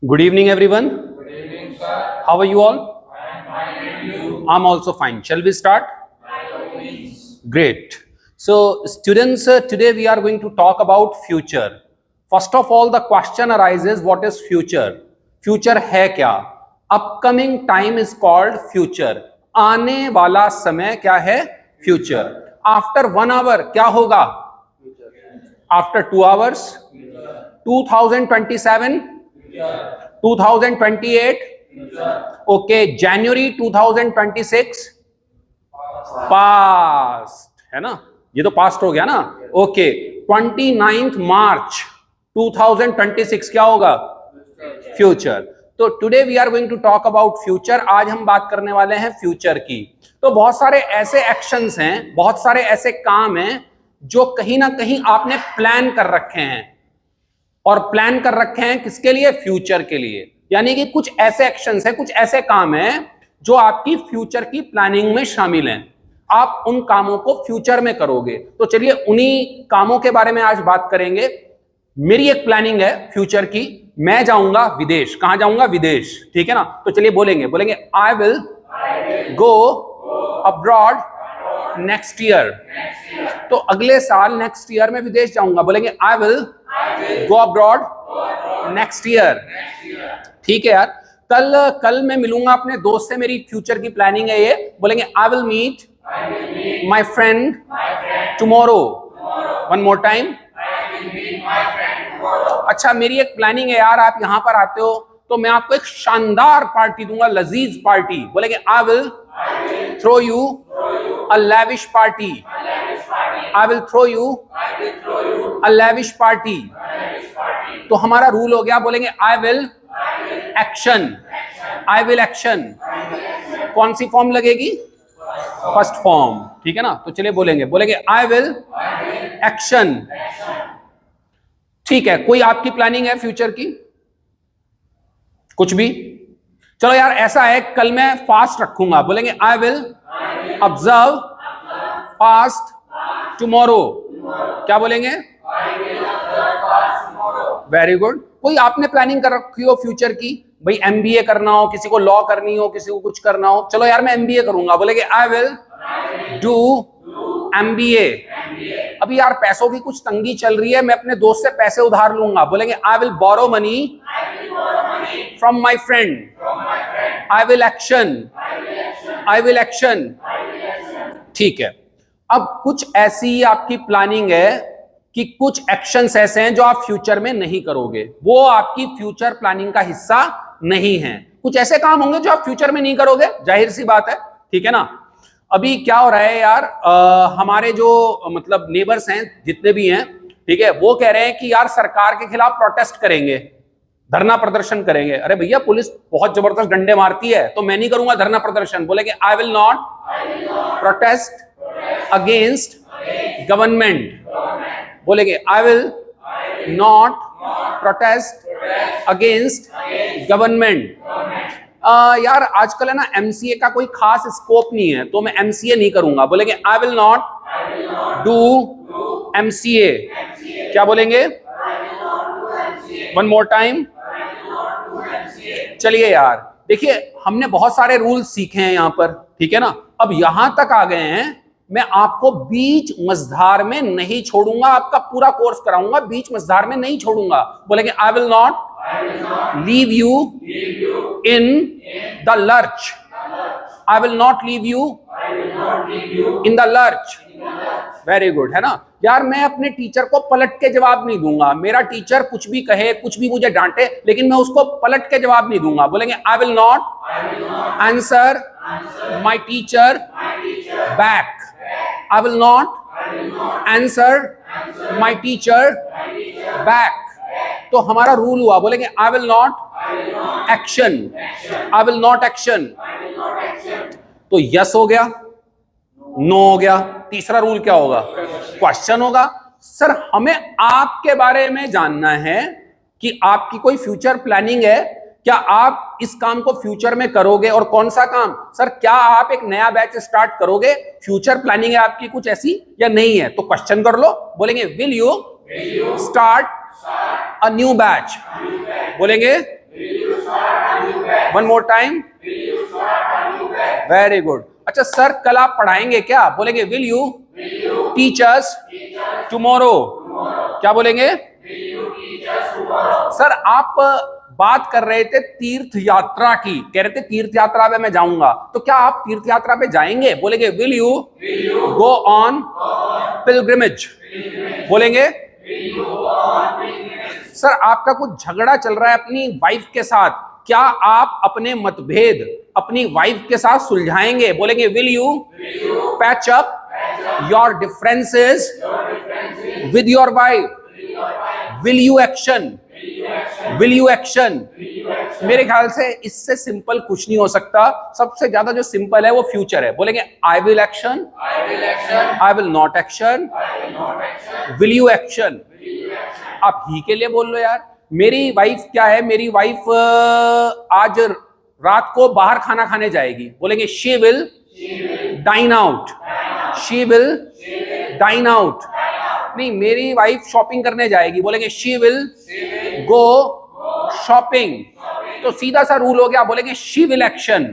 Good evening, everyone. Good evening, sir. How are you all? I am fine, and you? I'm also fine. Shall we start? By all means. Great. So, students, today we are going to talk about future. First of all, the question arises: what is future? Future है क्या? Upcoming time is called future. आने वाला समय क्या है? Future. After 1 hour क्या होगा? After 2 hours? 2027? 2028? Okay, January 2026? Past है ना, ये तो पास्ट हो गया ना. ओके, 29th मार्च 2026 क्या होगा? फ्यूचर. तो today we are going to talk about future. आज हम बात करने वाले हैं फ्यूचर की. तो बहुत सारे ऐसे एक्शंस हैं, बहुत सारे ऐसे काम हैं जो कहीं ना कहीं आपने प्लान कर रखे हैं, और प्लान कर रखे हैं किसके लिए? फ्यूचर के लिए. यानी कि कुछ ऐसे एक्शंस हैं, कुछ ऐसे काम हैं जो आपकी फ्यूचर की प्लानिंग में शामिल हैं. आप उन कामों को फ्यूचर में करोगे. तो चलिए उन्हीं कामों के बारे में आज बात करेंगे. मेरी एक प्लानिंग है फ्यूचर की. मैं जाऊंगा विदेश. कहां जाऊंगा? विदेश. ठीक है ना. तो चलिए बोलेंगे I will go abroad next year. तो अगले साल नेक्स्ट ईयर में विदेश जाऊंगा. बोलेंगे I will go abroad next year. ठीक है यार. कल मैं मिलूंगा अपने दोस्त से. मेरी फ्यूचर की प्लानिंग है ये. बोलेंगे I will meet my friend tomorrow. One more time. अच्छा, मेरी एक प्लानिंग है यार. आप यहां पर आते हो तो मैं आपको एक शानदार पार्टी दूंगा, लजीज पार्टी. बोलेंगे I will throw you a lavish party. I will throw you a lavish party. तो हमारा रूल हो गया. बोलेंगे I will action. I will action. कौन सी फॉर्म लगेगी? First form. ठीक है ना. तो चलिए बोलेंगे आई विल एक्शन. ठीक है. कोई आपकी प्लानिंग है फ्यूचर की? कुछ भी? चलो यार, ऐसा है, कल मैं फास्ट रखूंगा. बोलेंगे I will observe fast tomorrow. क्या बोलेंगे? Very good. कोई आपने प्लानिंग कर रखी हो फ्यूचर की? भाई एमबीए करना हो, किसी को लॉ करनी हो, किसी को कुछ करना हो. चलो यार, मैं एमबीए करूंगा. बोलेंगे आई विल डू एमबीए. अभी यार पैसों की कुछ तंगी चल रही है, मैं अपने दोस्त से पैसे उधार लूंगा. बोलेंगे I will borrow money from my friend. I will action. I will action. ठीक है. अब कुछ ऐसी आपकी प्लानिंग है कि कुछ एक्शंस ऐसे हैं जो आप फ्यूचर में नहीं करोगे. वो आपकी फ्यूचर प्लानिंग का हिस्सा नहीं है. कुछ ऐसे काम होंगे जो आप फ्यूचर में नहीं करोगे, जाहिर सी बात है. ठीक है ना. अभी क्या हो रहा है यार, हमारे जो मतलब नेबर्स हैं जितने भी हैं, ठीक है, वो कह रहे हैं कि यार सरकार के खिलाफ प्रोटेस्ट करेंगे, धरना प्रदर्शन करेंगे. अरे भैया, पुलिस बहुत जबरदस्त डंडे मारती है, तो मैं नहीं करूंगा धरना प्रदर्शन. बोलेंगे I will not protest against government. बोलेंगे I will not protest against government. यार आजकल है ना, एमसीए का कोई खास स्कोप नहीं है, तो मैं एमसीए नहीं करूंगा. बोलेंगे I will not do MCA. क्या बोलेंगे? One more time. चलिए यार, देखिए हमने बहुत सारे रूल्स सीखे हैं यहां पर. ठीक है ना. अब यहां तक आ गए हैं, मैं आपको बीच मझधार में नहीं छोड़ूंगा. आपका पूरा कोर्स कराऊंगा, बीच मझधार में नहीं छोड़ूंगा. बोलेंगे I will not leave you in the lurch. I will not leave you in the lurch. Very good. है ना यार. मैं अपने टीचर को पलट के जवाब नहीं दूंगा. मेरा टीचर कुछ भी कहे, कुछ भी मुझे डांटे, लेकिन मैं उसको पलट के जवाब नहीं दूंगा. बोलेंगे I will not answer my teacher back. I will not answer my teacher back. तो हमारा रूल हुआ. बोलेंगे I will not action. I will not action. तो यस हो गया, नो हो गया. तीसरा रूल क्या होगा? क्वेश्चन होगा. सर, हमें आपके बारे में जानना है कि आपकी कोई फ्यूचर प्लानिंग है क्या? आप इस काम को फ्यूचर में करोगे? और कौन सा काम? सर, क्या आप एक नया बैच स्टार्ट करोगे? फ्यूचर प्लानिंग है आपकी कुछ ऐसी या नहीं है? तो क्वेश्चन कर लो. बोलेंगे will you start a new batch. बोलेंगे one more time, very good. अच्छा सर कल आप पढ़ाएंगे क्या? बोलेंगे will you teach us tomorrow. क्या बोलेंगे? सर आप बात कर रहे थे तीर्थ यात्रा की, कह रहे थे तीर्थ यात्रा पे मैं जाऊंगा, तो क्या आप तीर्थ यात्रा पे जाएंगे? बोलेंगे will you go on pilgrimage. बोलेंगे सर आपका कुछ झगड़ा चल रहा है अपनी वाइफ के साथ, क्या आप अपने मतभेद अपनी वाइफ के साथ सुलझाएंगे? बोलेंगे will you patch up your differences with your wife. Will you action, will you action. मेरे ख्याल से इससे सिंपल कुछ नहीं हो सकता। सबसे ज्यादा जो सिंपल है वो फ्यूचर है। बोलेंगे I will action, I will not action, will you action. आप ही के लिए बोल लो यार। मेरी वाइफ क्या है, मेरी वाइफ आज रात को बाहर खाना खाने जाएगी। बोलेंगे she will dine out, she will dine out. नहीं, मेरी वाइफ शॉपिंग करने जाएगी। बोलेंगे शी विल गो शॉपिंग। तो सीधा सा रूल हो गया। बोलेंगे she will action,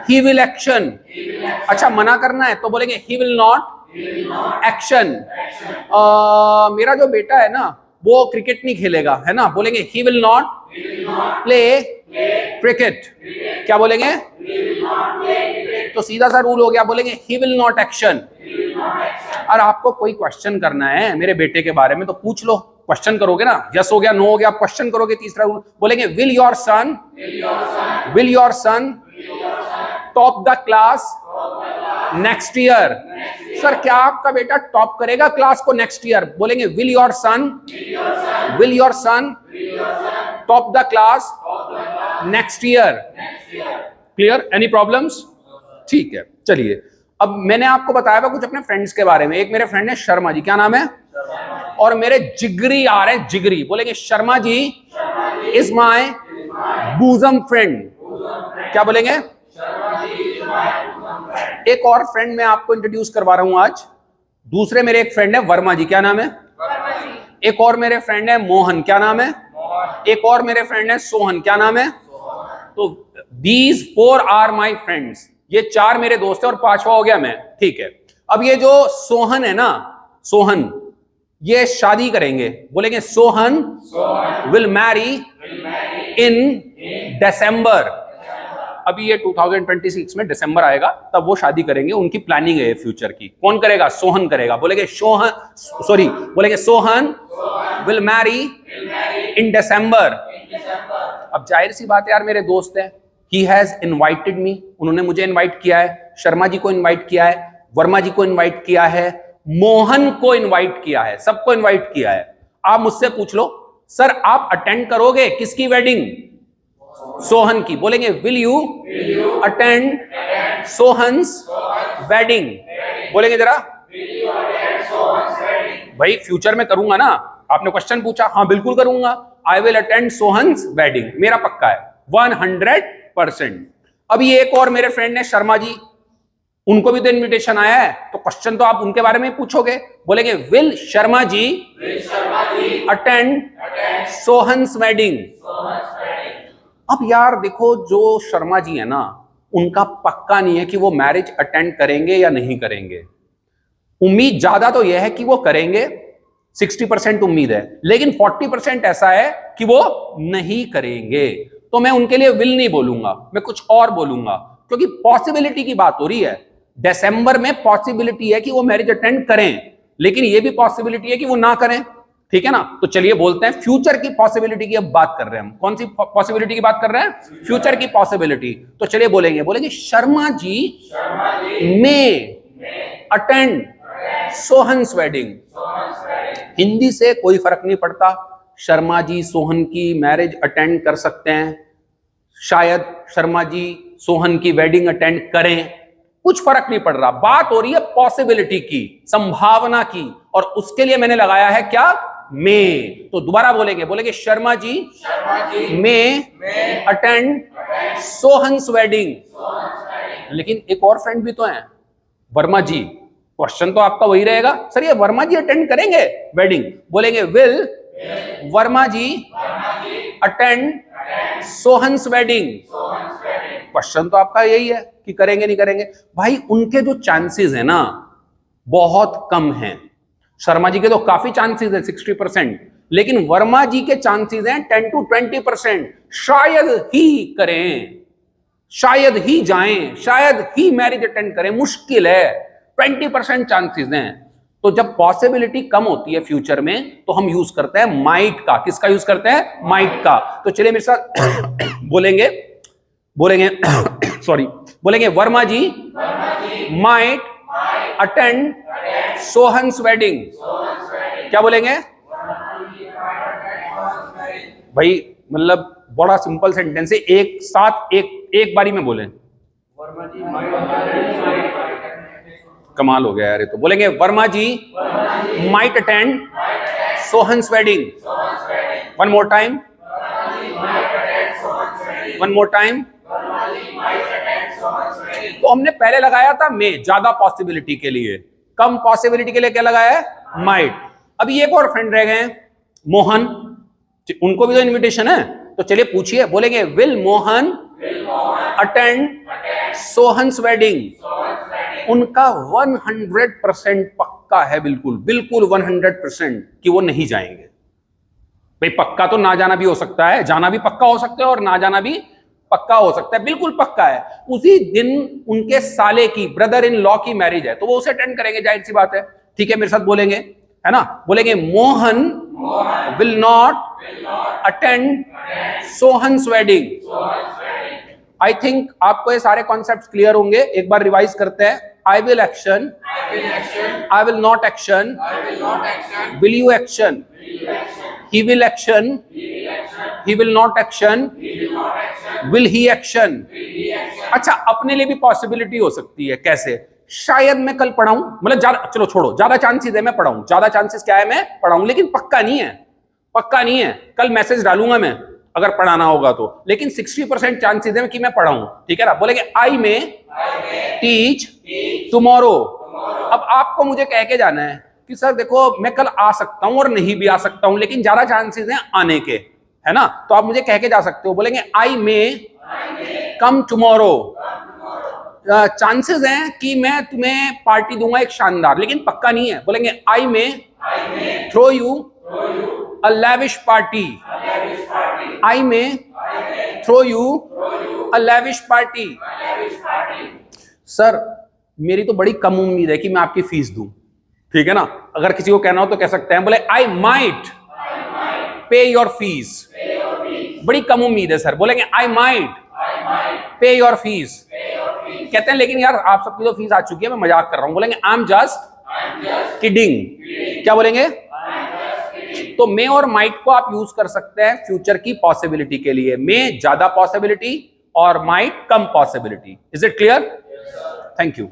he will action. अच्छा मना करना है तो बोलेंगे ही विल नॉट एक्शन। मेरा जो बेटा है ना वो क्रिकेट नहीं खेलेगा, है ना। बोलेंगे he will not play cricket. क्या बोलेंगे? तो सीधा सा रूल हो गया। बोलेंगे ही विल नॉट एक्शन। और आपको कोई क्वेश्चन करना है मेरे बेटे के बारे में तो पूछ लो। क्वेश्चन करोगे ना, यस हो गया नो हो गया, आप क्वेश्चन करोगे। तीसरा रूल बोलेंगे will your son, will your son top the class next year. Sir क्या आपका बेटा टॉप करेगा क्लास को नेक्स्ट ईयर? बोलेंगे will your son, will your son top the class next year. Clear? Any problems? ठीक है, चलिए अब मैंने आपको बताया था कुछ अपने फ्रेंड्स के बारे में। एक मेरे फ्रेंड है शर्मा जी, क्या नाम है? और मेरे जिगरी आ रहे हैं, जिगरी। बोलेंगे Sharma ji is my bosom friend. क्या बोलेंगे? एक और फ्रेंड मैं आपको इंट्रोड्यूस करवा रहा हूं आज। दूसरे मेरे एक फ्रेंड है वर्मा जी। क्या नाम है? एक और मेरे फ्रेंड है मोहन। क्या नाम है? एक और मेरे फ्रेंड है सोहन। क्या नाम है? तो दीज 4 आर माई फ्रेंड्स। ये 4 मेरे दोस्त हैं और 5वां हो गया मैं। ठीक है, अब ये जो सोहन है ना, सोहन ये शादी करेंगे। बोलेंगे सोहन विल मैरी इन दिसंबर। अभी ये 2026 में दिसंबर आएगा, तब वो शादी करेंगे। उनकी प्लानिंग है फ्यूचर की। कौन करेगा? सोहन करेगा। बोलेंगे सोहन, सॉरी बोलेंगे सोहन विल मैरी इन दिसंबर। अब जाहिर सी बात है यार, मेरे दोस्त हैं। ही हैज इनवाइटेड मी, उन्होंने मुझे इनवाइट किया है। शर्मा जी को इनवाइट किया है, वर्मा जी को इनवाइट किया है, मोहन को इनवाइट किया है, सबको इनवाइट किया है। आप मुझसे पूछ लो सर आप अटेंड करोगे किसकी वेडिंग? सोहन की। बोलेंगे will you attend Sohan's wedding. बोलेंगे जरा भाई फ्यूचर में करूंगा ना। आपने क्वेश्चन पूछा, हाँ बिल्कुल करूंगा। I will attend Sohan's wedding, मेरा पक्का है 100%। अभी एक और मेरे फ्रेंड है शर्मा जी, उनको भी तो इनविटेशन आया है, तो क्वेश्चन तो आप उनके बारे में पूछोगे। बोलेंगे will Sharma ji attend Sohan's wedding. अब यार देखो, जो शर्मा जी है ना, उनका पक्का नहीं है कि वो मैरिज अटेंड करेंगे या नहीं करेंगे। उम्मीद ज्यादा तो यह है कि वो करेंगे, 60% उम्मीद है, लेकिन 40% ऐसा है कि वो नहीं करेंगे। तो मैं उनके लिए विल नहीं बोलूंगा, मैं कुछ और बोलूंगा, क्योंकि पॉसिबिलिटी की बात हो रही है। दिसंबर में पॉसिबिलिटी है कि वो मैरिज अटेंड करें, लेकिन ये भी पॉसिबिलिटी है कि वो ना करें। ठीक है ना। तो चलिए बोलते हैं फ्यूचर की पॉसिबिलिटी की अब बात कर रहे हैं हम। कौन सी पॉसिबिलिटी की बात कर रहे हैं? फ्यूचर की पॉसिबिलिटी। तो चलिए बोलेंगे शर्मा जी में अटेंड सोहन्स वेडिंग। हिंदी से कोई फर्क नहीं पड़ता, शर्मा जी सोहन की मैरिज अटेंड कर सकते हैं, शायद शर्मा जी सोहन की वेडिंग अटेंड करें, कुछ फर्क नहीं पड़ रहा। बात हो रही है पॉसिबिलिटी की, संभावना की, और उसके लिए मैंने लगाया है क्या? में। तो दोबारा बोलेंगे शर्मा जी में अटेंड सोहन्स वेडिंग। लेकिन एक और फ्रेंड भी तो हैं, वर्मा जी। क्वेश्चन तो आपका वही रहेगा, सर ये वर्मा जी अटेंड करेंगे वेडिंग? बोलेंगे will Verma ji attend Sohan's wedding. Question तो आपका यही है कि करेंगे नहीं करेंगे। भाई उनके जो चांसेस है ना बहुत कम हैं। शर्मा जी के तो काफी चांसेस है 60%, लेकिन वर्मा जी के चांसेस हैं 10 to 20%। शायद ही करें, शायद ही जाएं, शायद ही मैरिज अटेंड करें, मुश्किल है। 20% चांसेस हैं। तो जब पॉसिबिलिटी कम होती है फ्यूचर में तो हम यूज करते हैं माइट का। किसका यूज करते हैं? माइट का। तो चलिए मेरे साथ बोलेंगे सॉरी, बोलेंगे Verma ji might attend Sohan's wedding. क्या बोलेंगे भाई? मतलब बड़ा सिंपल सेंटेंस है, एक साथ एक बारी में बोले। कमाल हो गया यार ये तो। बोलेंगे Verma ji might attend Sohan's wedding. One more time, one more time. तो हमने पहले लगाया था मे, ज्यादा पॉसिबिलिटी के लिए। कम पॉसिबिलिटी के लिए क्या लगाया है? माइट। अभी एक और फ्रेंड रह गए हैं, मोहन। उनको भी तो इनविटेशन है, तो चलिए पूछिए। बोलेंगे will Mohan attend Sohan's wedding. उनका 100% पक्का है, बिल्कुल बिल्कुल 100% कि वो नहीं जाएंगे। भाई पक्का तो ना जाना भी हो सकता है, जाना भी पक्का हो सकता है और ना जाना भी पक्का हो सकता है। बिल्कुल पक्का है। उसी दिन उनके साले की, ब्रदर इन लॉ की मैरिज है, तो वो उसे अटेंड करेंगे, जाहिर सी बात है। ठीक है, मेरे साथ बोलेंगे, है ना? बोलेंगे Mohan will not attend Sohan's wedding. I think आपको ये सारे कॉन्सेप्ट क्लियर होंगे। एक बार रिवाइज करते हैं। आई will action, I will not action, will you action, he will action, he will not action, will he action। अच्छा, अपने लिए भी पॉसिबिलिटी हो सकती है। कैसे? शायद मैं कल पढ़ाऊं, मतलब ज्यादा, चलो छोड़ो, ज्यादा चांसेस है मैं पढ़ाऊं, ज्यादा चांसेस क्या है मैं पढ़ाऊं, लेकिन पक्का नहीं है, पक्का नहीं है। कल मैसेज डालूंगा मैं अगर पढ़ाना होगा तो, लेकिन 60% चांसेस है कि मैं पढ़ाऊं। ठीक है ना? बोलेंगे आई में टीच टुमारो। अब आपको मुझे कह के जाना है कि सर देखो मैं कल आ सकता हूं और नहीं भी आ सकता हूं, लेकिन ज्यादा चांसेस हैं आने के, है ना? तो आप मुझे कह के जा सकते हो। बोलेंगे I may come tomorrow. Chances हैं कि मैं तुम्हें पार्टी दूंगा एक शानदार, लेकिन पक्का नहीं है। बोलेंगे I may throw you a lavish party. I may throw you a lavish party. Sir मेरी तो बड़ी कम उम्मीद है कि मैं आपकी फीस दूं। ठीक है ना? अगर किसी को कहना हो तो कह सकते हैं, बोले आई माइट पे योर फीस। बड़ी कम उम्मीद है सर। बोलेंगे आई माइट पे योर फीस। कहते हैं लेकिन यार आप सबकी तो फीस आ चुकी है, मैं मजाक कर रहा हूं। बोलेंगे आई एम जस्ट किडिंग। क्या बोलेंगे? तो मे और माइट को आप यूज कर सकते हैं फ्यूचर की पॉसिबिलिटी के लिए। मे ज्यादा पॉसिबिलिटी और might come possibility. Is it clear? Thank you.